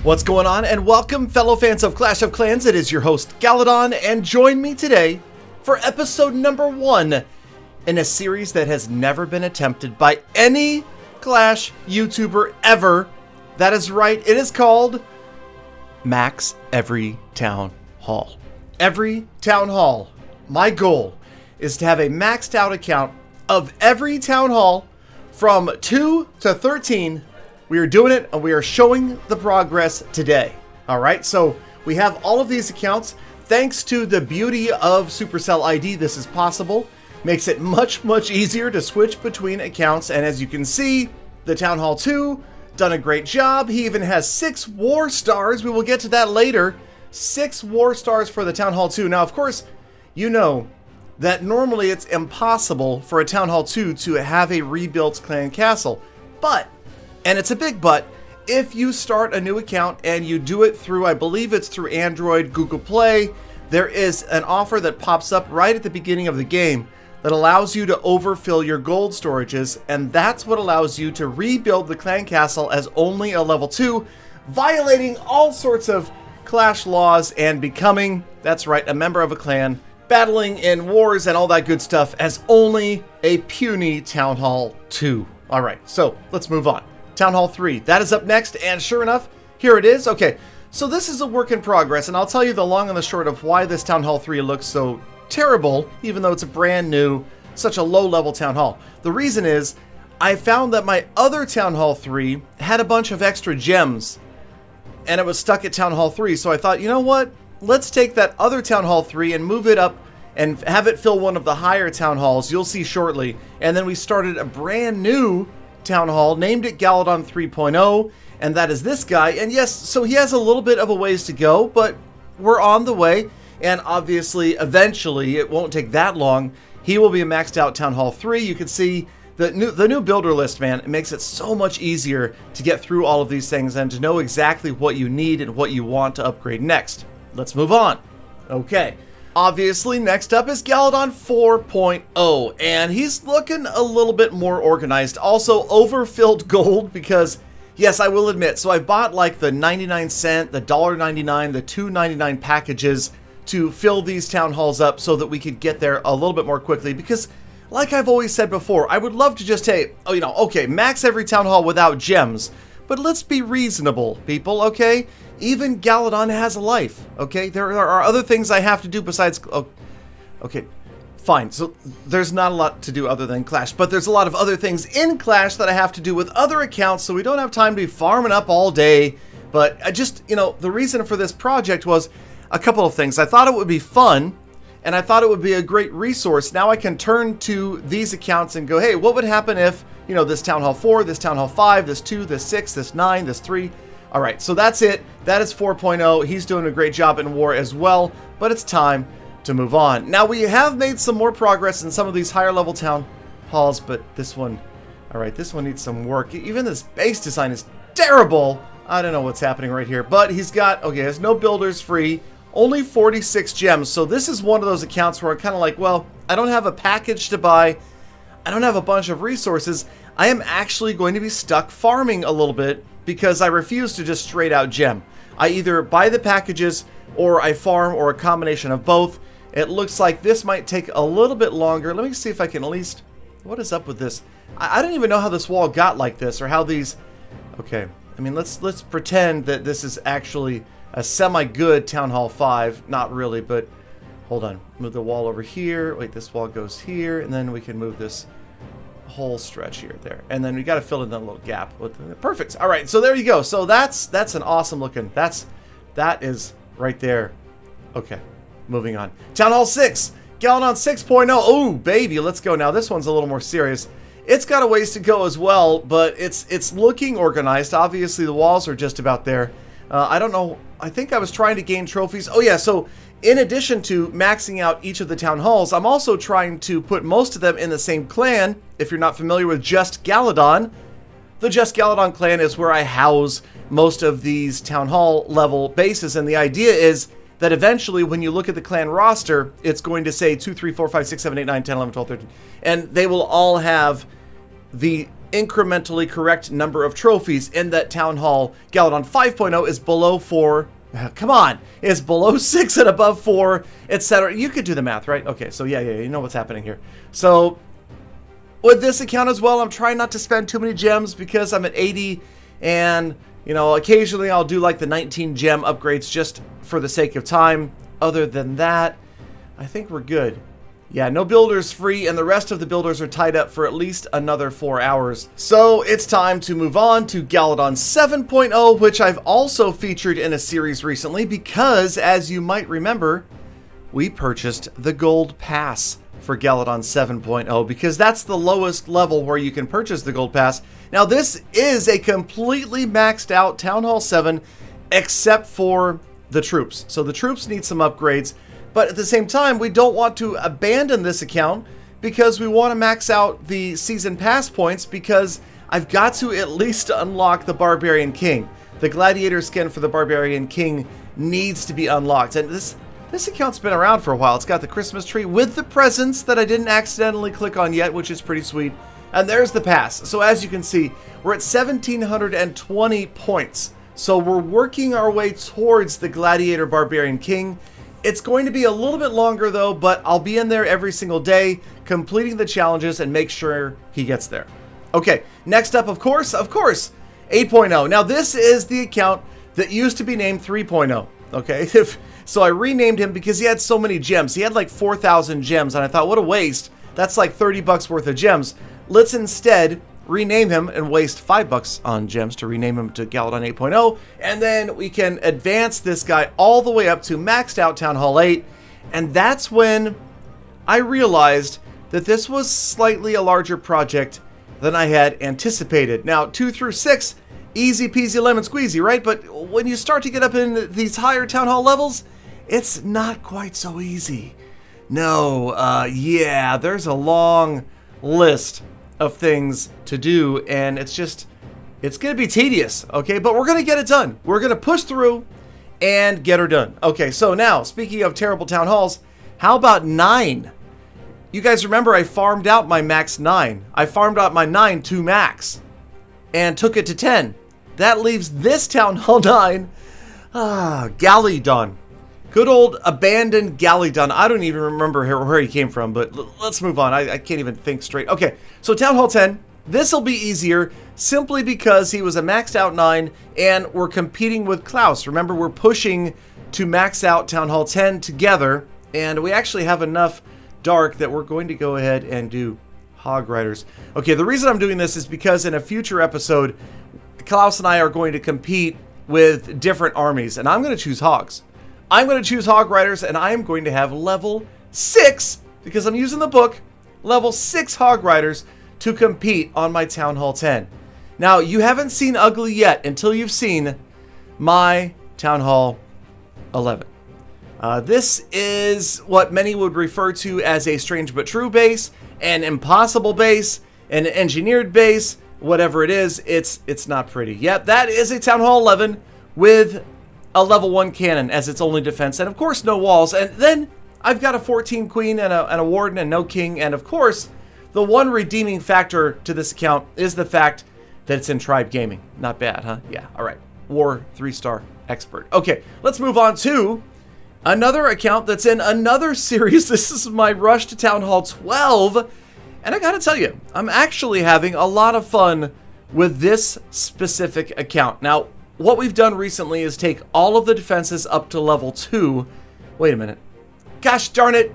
What's going on, and welcome fellow fans of Clash of Clans. It is your host Galadon, and join me today for episode number 1 in a series that has never been attempted by any Clash YouTuber ever. That is right, it is called Max Every Town Hall. Every Town Hall. My goal is to have a maxed out account of every Town Hall from 2 to 13. We are doing it, and we are showing the progress today. All right, so we have all of these accounts. Thanks to the beauty of Supercell ID, this is possible. Makes it much easier to switch between accounts. And as you can see, the Town Hall 2 done a great job. He even has 6 war stars. We will get to that later. 6 war stars for the Town Hall 2. Now, of course, you know that normally it's impossible for a Town Hall 2 to have a rebuilt clan castle, but and it's a big but, if you start a new account and you do it through, I believe it's through Android, Google Play, there is an offer that pops up right at the beginning of the game that allows you to overfill your gold storages, and that's what allows you to rebuild the clan castle as only a level 2, violating all sorts of Clash laws and becoming, that's right, a member of a clan, battling in wars and all that good stuff as only a puny Town Hall 2. Alright, so let's move on. Town Hall 3, that is up next, and sure enough, here it is. Okay, so this is a work in progress, and I'll tell you the long and the short of why this Town Hall 3 looks so terrible, even though it's a brand new, such a low-level Town Hall. The reason is, I found that my other Town Hall 3 had a bunch of extra gems, and it was stuck at Town Hall 3, so I thought, you know what? Let's take that other Town Hall 3 and move it up and have it fill one of the higher Town Halls. You'll see shortly. And then we started a brand new Town Hall, named it Galadon 3.0, and that is this guy. And yes, so he has a little bit of a ways to go, but we're on the way, and obviously, eventually, it won't take that long, he will be a maxed out Town Hall 3. You can see the new builder list, man. It makes it so much easier to get through all of these things and to know exactly what you need and what you want to upgrade next. Let's move on. Okay. Obviously, next up is Galadon 4.0, and he's looking a little bit more organized. Also, overfilled gold because, yes, I will admit, so I bought like the 99-cent, the $1.99, the $2.99 packages to fill these town halls up so that we could get there a little bit more quickly because, like I've always said before, I would love to just, hey, oh, you know, okay, max every town hall without gems, but let's be reasonable, people, okay? Even Galadon has a life, okay? There are other things I have to do besides... Oh, okay, fine. So there's not a lot to do other than Clash, but there's a lot of other things in Clash that I have to do with other accounts, so we don't have time to be farming up all day. But I just, you know, the reason for this project was a couple of things. I thought it would be fun, and I thought it would be a great resource. Now I can turn to these accounts and go, hey, what would happen if, you know, this Town Hall 4, this Town Hall 5, this 2, this 6, this 9, this 3... Alright, so that's it. That is 4.0. He's doing a great job in war as well, but it's time to move on. Now, we have made some more progress in some of these higher level town halls, but this one, alright, this one needs some work. Even this base design is terrible. I don't know what's happening right here, but he's got, okay, there's no builders free, only 46 gems, so this is one of those accounts where I'm kind of like, well, I don't have a package to buy, I don't have a bunch of resources, I am actually going to be stuck farming a little bit because I refuse to just straight out gem. I either buy the packages or I farm or a combination of both. It looks like this might take a little bit longer. Let me see if I can at least... What is up with this? I don't even know how this wall got like this or how these... Okay, I mean, let's pretend that this is actually a semi-good Town Hall 5. Not really, but hold on. Move the wall over here. Wait, this wall goes here, and then we can move this whole stretch here, there, and then we got to fill in that little gap with the, perfect. All right, so there you go. So that's an awesome looking. That is right there. Okay, moving on. Town Hall 6, Galadon 6.0. Oh baby, let's go now. This one's a little more serious. It's got a ways to go as well, but it's looking organized. Obviously, the walls are just about there. I don't know. I think I was trying to gain trophies. Oh yeah, so in addition to maxing out each of the town halls, I'm also trying to put most of them in the same clan. If you're not familiar with Just Galadon, the Just Galadon clan is where I house most of these town hall level bases, and the idea is that eventually when you look at the clan roster, it's going to say 2, 3, 4, 5, 6, 7, 8, 9, 10, 11, 12, 13, and they will all have the incrementally correct number of trophies in that Town Hall Galadon 5.0 is below 4. Come on, is below 6 and above 4, etc. You could do the math, right? Okay, so yeah, you know what's happening here. So with this account as well, I'm trying not to spend too many gems because I'm at 80, and you know, occasionally I'll do like the 19 gem upgrades just for the sake of time. Other than that, I think we're good. Yeah, no builders free, and the rest of the builders are tied up for at least another 4 hours. So it's time to move on to Galadon 7.0, which I've also featured in a series recently because, as you might remember, we purchased the Gold Pass for Galadon 7.0 because that's the lowest level where you can purchase the Gold Pass. Now, this is a completely maxed out Town Hall 7 except for the troops. So the troops need some upgrades. But at the same time, we don't want to abandon this account because we want to max out the Season Pass points because I've got to at least unlock the Barbarian King. The Gladiator skin for the Barbarian King needs to be unlocked. And this account's been around for a while. It's got the Christmas tree with the presents that I didn't accidentally click on yet, which is pretty sweet. And there's the pass. So as you can see, we're at 1,720 points. So we're working our way towards the Gladiator Barbarian King. It's going to be a little bit longer though, but I'll be in there every single day, completing the challenges and make sure he gets there. Okay, next up, of course, 8.0. Now this is the account that used to be named 3.0, okay? So I renamed him because he had so many gems. He had like 4,000 gems, and I thought, what a waste. That's like 30 bucks worth of gems. Let's instead rename him and waste $5 on gems to rename him to Galadon 8.0, and then we can advance this guy all the way up to maxed out Town Hall 8, and that's when I realized that this was slightly a larger project than I had anticipated. Now, 2 through 6, easy peasy lemon squeezy, right? But when you start to get up in these higher Town Hall levels, it's not quite so easy. No, yeah, there's a long list of things to do, and it's gonna be tedious, okay? But we're gonna get it done. We're gonna push through and get her done. Okay, so now, speaking of terrible town halls, how about 9? You guys remember I farmed out my max 9. I farmed out my 9 to max and took it to 10. That leaves this Town Hall 9, Galladon. Good old abandoned Galladon. I don't even remember where he came from, but let's move on. I can't even think straight. Okay, so Town Hall 10. This will be easier simply because he was a maxed out 9 and we're competing with Klaus. Remember, we're pushing to max out Town Hall 10 together, and we actually have enough dark that we're going to go ahead and do Hog Riders. Okay, the reason I'm doing this is because in a future episode, Klaus and I are going to compete with different armies, and I'm going to choose Hogs. I'm going to choose Hog Riders, and I am going to have level 6, because I'm using the book, level 6 Hog Riders to compete on my Town Hall 10. Now, you haven't seen Ugly yet until you've seen my Town Hall 11. This is what many would refer to as a strange but true base, an impossible base, an engineered base, whatever it is, it's not pretty. Yep, that is a Town Hall 11 with a level 1 cannon as its only defense, and of course no walls. And then I've got a 14 queen and a warden and no king, and of course the one redeeming factor to this account is the fact that it's in Tribe Gaming. Not bad, huh? Yeah, alright. War 3-star expert. Okay, let's move on to another account that's in another series. This is my rush to Town Hall 12, and I gotta tell you, I'm actually having a lot of fun with this specific account. Now, what we've done recently is take all of the defenses up to level 2. Wait a minute. Gosh darn it.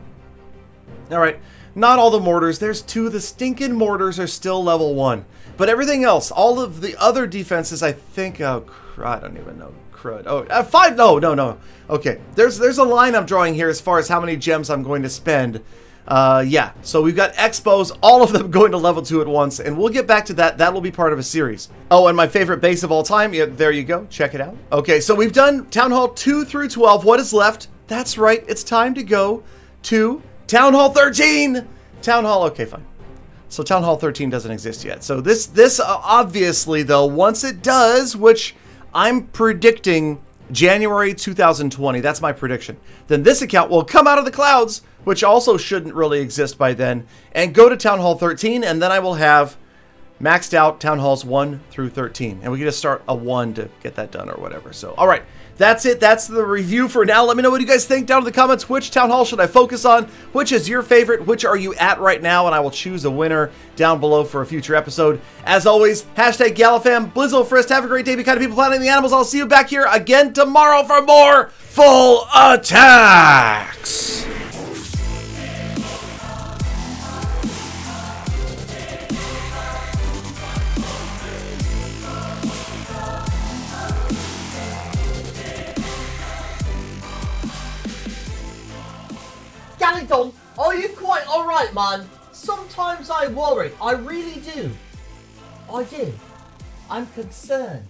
Alright, not all the mortars. There's 2. The stinking mortars are still level 1. But everything else, all of the other defenses, I think, oh, I don't even know. Crud. Oh, 5? No. Okay, there's a line I'm drawing here as far as how many gems I'm going to spend. Yeah, so we've got Expos, all of them going to level 2 at once, and we'll get back to that. That will be part of a series. Oh, and my favorite base of all time, yeah, there you go, check it out. Okay, so we've done Town Hall 2 through 12. What is left? That's right, it's time to go to Town Hall 13! Town Hall, okay, fine. So Town Hall 13 doesn't exist yet. So this obviously, though, once it does, which I'm predicting January 2020, that's my prediction, then this account will come out of the clouds, which also shouldn't really exist by then, and go to Town Hall 13, and then I will have maxed out Town Halls 1 through 13. And we can just start a 1 to get that done or whatever. So, all right. That's it. That's the review for now. Let me know what you guys think down in the comments. Which Town Hall should I focus on? Which is your favorite? Which are you at right now? And I will choose a winner down below for a future episode. As always, hashtag Gallifam, Blizzle Frist. Have a great day. Be kind of people, planting the animals. I'll see you back here again tomorrow for more Full Attacks. Galladon, are you quite alright, man? Sometimes I worry. I really do. I do. I'm concerned.